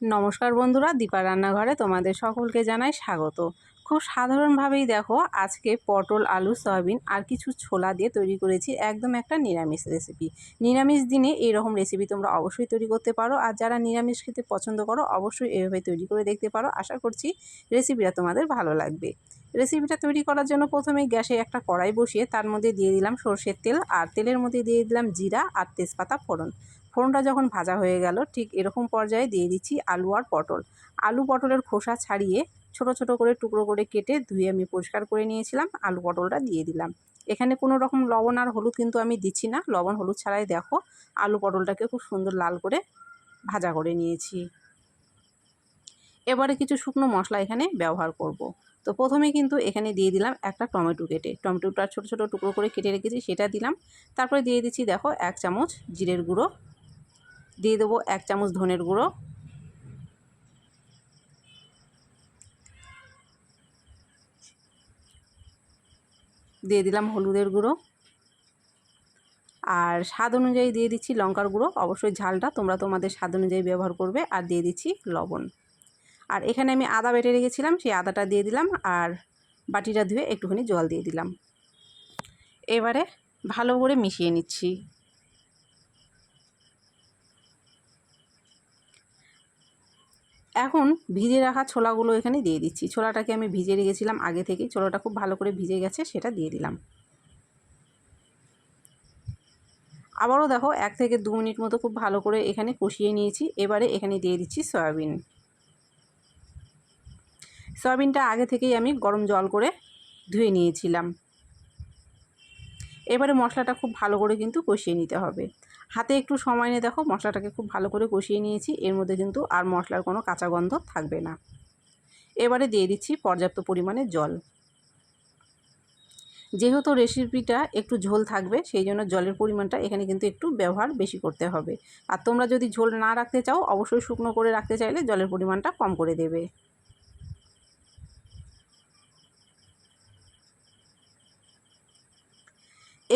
নমস্কার বন্ধুরা, দীপা রান্নাঘরে তোমাদের সকলকে জানাই স্বাগত। খুব সাধারণভাবেই দেখো আজকে পটল, আলু, সয়াবিন আর কিছু ছোলা দিয়ে তৈরি করেছি একদম একটা নিরামিষ রেসিপি। নিরামিষ দিনে এইরকম রেসিপি তোমরা অবশ্যই তৈরি করতে পারো, আর যারা নিরামিষ খেতে পছন্দ করো অবশ্যই এভাবে তৈরি করে দেখতে পারো। আশা করছি রেসিপিটা তোমাদের ভালো লাগবে। রেসিপিটা তৈরি করার জন্য প্রথমেই গ্যাসে একটা কড়াই বসিয়ে তার মধ্যে দিয়ে দিলাম সরষের তেল, আর তেলের মধ্যে দিয়ে দিলাম জিরা আর তেজপাতা ফোড়ন। ফোড়নটা যখন ভাজা হয়ে গেল ঠিক এরকম পর্যায়ে দিয়ে দিচ্ছি আলু আর পটল। আলু পটলের খোসা ছাড়িয়ে ছোট ছোট করে টুকরো করে কেটে ধুয়ে আমি পরিষ্কার করে নিয়েছিলাম। আলু পটলটা দিয়ে দিলাম। এখানে কোনো রকম লবণ আর হলুদ কিন্তু আমি দিচ্ছি না, লবণ হলুদ ছাড়াই দেখো আলু পটলটাকে খুব সুন্দর লাল করে ভাজা করে নিয়েছি। এবারে কিছু শুকনো মশলা এখানে ব্যবহার করব। তো প্রথমে কিন্তু এখানে দিয়ে দিলাম একটা টমেটো কেটে, টমেটোটা ছোট ছোট টুকরো করে কেটে রেখেছি সেটা দিলাম। তারপরে দিয়ে দিচ্ছি দেখো 1 চামচ জিরের গুঁড়ো, দিয়ে দেবো 1 চামচ ধনের গুঁড়ো, দিয়ে দিলাম হলুদের গুঁড়ো, আর স্বাদ অনুযায়ী দিয়ে দিচ্ছি লঙ্কার গুঁড়ো। অবশ্যই ঝালটা তোমরা তোমাদের স্বাদ অনুযায়ী ব্যবহার করবে। আর দিয়ে দিচ্ছি লবণ। আর এখানে আমি আদা বেটে রেখেছিলাম, সেই আদাটা দিয়ে দিলাম, আর বাটিটা ধুয়ে একটুখানি জল দিয়ে দিলাম। এবারে ভালো করে মিশিয়ে নিচ্ছি। এখন ভিজে রাখা ছোলাগুলো এখানে দিয়ে দিচ্ছি। ছোলাটাকে আমি ভিজে রেখেছিলাম আগে থেকেই, ছোলাটা খুব ভালো করে ভিজে গেছে, সেটা দিয়ে দিলাম। আবারও দেখো 1 থেকে 2 মিনিট মতো খুব ভালো করে এখানে কষিয়ে নিয়েছি। এবারে এখানে দিয়ে দিচ্ছি সয়াবিন। সয়াবিনটা আগে থেকেই আমি গরম জল করে ধুয়ে নিয়েছিলাম। এবারে মশলাটা খুব ভালো করে কিন্তু কষিয়ে নিতে হবে। হাতে একটু সময় নিয়ে দেখো মশলাটাকে খুব ভালো করে কষিয়ে নিয়েছি। এর মধ্যে কিন্তু আর মশলার কোনো কাঁচা গন্ধ থাকবে না। এবারে দিয়ে দিচ্ছি পর্যাপ্ত পরিমাণে জল। যেহেতু রেসিপিটা একটু ঝোল থাকবে সেই জন্য জলের পরিমাণটা এখানে কিন্তু একটু ব্যবহার বেশি করতে হবে। আর তোমরা যদি ঝোল না রাখতে চাও অবশ্যই শুকনো করে রাখতে চাইলে জলের পরিমাণটা কম করে দেবে।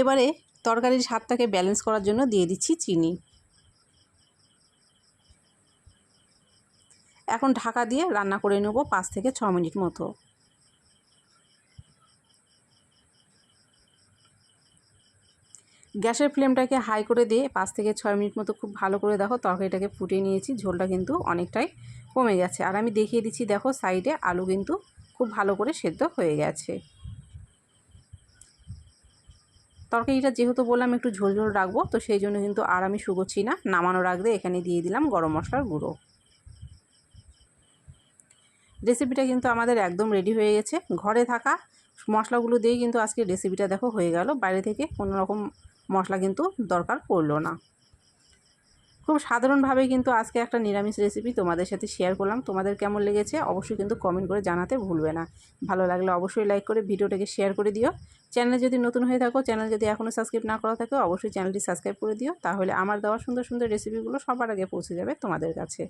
এবারে তরকারির স্বাদটাকে ব্যালেন্স করার জন্য দিয়ে দিচ্ছি চিনি। এখন ঢাকা দিয়ে রান্না করে নেব 5 থেকে 6 মিনিট মতো। গ্যাসের ফ্লেমটাকে হাই করে দিয়ে 5 থেকে 6 মিনিট মতো খুব ভালো করে দেখো তরকারিটাকে ফুটিয়ে নিয়েছি। ঝোলটা কিন্তু অনেকটাই কমে গেছে। আর আমি দেখিয়ে দিচ্ছি দেখো সাইডে আলু কিন্তু খুব ভালো করে সেদ্ধ হয়ে গেছে। তরকারিটা যেহেতু বললাম একটু ঝোল ঝোল রাখবো, তো সেই জন্য কিন্তু আর আমি শুকোচ্ছি না। নামানোর আগে এখানে দিয়ে দিলাম গরম মশলার গুঁড়ো। রেসিপিটা কিন্তু আমাদের একদম রেডি হয়ে গেছে। ঘরে থাকা মশলাগুলো দিয়েই কিন্তু আজকে রেসিপিটা দেখো হয়ে গেল। বাইরে থেকে কোনো রকম মশলা কিন্তু দরকার পড়লো না। খুব সাধারণভাবে কিন্তু আজকে একটা নিরামিষ রেসিপি তোমাদের সাথে শেয়ার করলাম। তোমাদের কেমন লেগেছে অবশ্যই কিন্তু কমেন্ট করে জানাতে ভুলবে না। ভালো লাগলে অবশ্যই লাইক করে ভিডিওটাকে শেয়ার করে দিও। চ্যানেলে যদি নতুন হয়ে থাকো, চ্যানেল যদি এখনও সাবস্ক্রাইব না করা থাকে অবশ্যই চ্যানেলটি সাবস্ক্রাইব করে দিও। তাহলে আমার দেওয়া সুন্দর সুন্দর রেসিপিগুলো সবার আগে পৌঁছে যাবে তোমাদের কাছে।